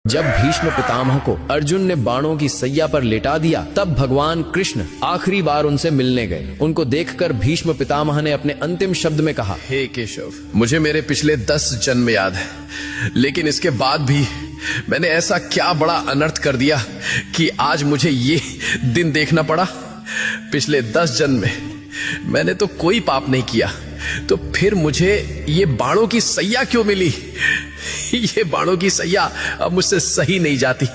जब भीष्म पितामह को अर्जुन ने बाणों की सैया पर लेटा दिया, तब भगवान कृष्ण आखिरी बार उनसे मिलने गए। उनको देखकर भीष्म पितामह ने अपने अंतिम शब्द में कहा, हे केशव, मुझे मेरे पिछले 10 जन्म याद है, लेकिन इसके बाद भी मैंने ऐसा क्या बड़ा अनर्थ कर दिया कि आज मुझे ये दिन देखना पड़ा। पिछले 10 जन्म में मैंने तो कोई पाप नहीं किया, तो फिर मुझे ये बाणों की सैया क्यों मिली? ये बाणों की सैया अब मुझसे सही नहीं जाती।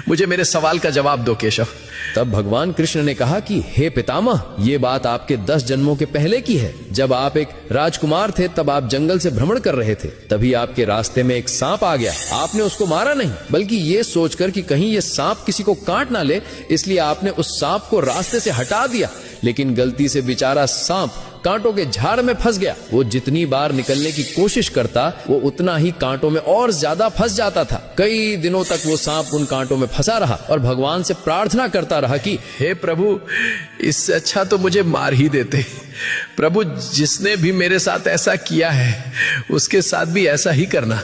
मुझे मेरे सवाल का जवाब दो केशव। तब भगवान कृष्ण ने कहा कि हे पितामह, ये बात आपके 10 जन्मों के पहले की है। जब आप एक राजकुमार थे, तब आप जंगल से भ्रमण कर रहे थे। तभी आपके रास्ते में एक सांप आ गया। आपने उसको मारा नहीं, बल्कि ये सोचकर कि कहीं ये सांप किसी को काट ना ले, इसलिए आपने उस सांप को रास्ते से हटा दिया। लेकिन गलती से बेचारा सांप कांटों के झाड़ में फंस गया। वो जितनी बार निकलने की कोशिश करता, वो उतना ही कांटों में और ज्यादा फंस जाता था। कई दिनों तक वो सांप उन कांटों में फंसा रहा और भगवान से प्रार्थना करता रहा कि हे प्रभु, इससे अच्छा तो मुझे मार ही देते। प्रभु, जिसने भी मेरे साथ ऐसा किया है, उसके साथ भी ऐसा ही करना।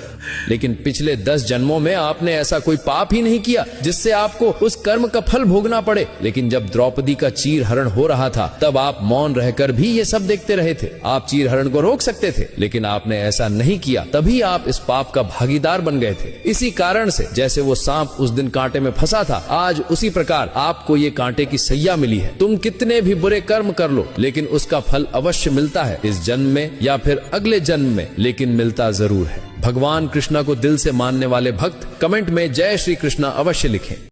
लेकिन पिछले 10 जन्मों में आपने ऐसा कोई पाप ही नहीं किया जिससे आपको उस कर्म का फल भोगना पड़े। लेकिन जब द्रौपदी का चीर हरण हो रहा था, तब आप मौन रहकर भी ये सब देखते रहे थे। आप चीर हरण को रोक सकते थे, लेकिन आपने ऐसा नहीं किया। तभी आप इस पाप का भागीदार बन गए थे। इसी कारण से जैसे वो सांप उस दिन कांटे में फंसा था, आज उसी प्रकार आपको ये कांटे की सैया मिली है। तुम कितने भी बुरे कर्म कर लो, लेकिन उसका फल अवश्य मिलता है, इस जन्म में या फिर अगले जन्म में, लेकिन मिलता जरूर है। भगवान कृष्णा को दिल से मानने वाले भक्त कमेंट में जय श्री कृष्णा अवश्य लिखें।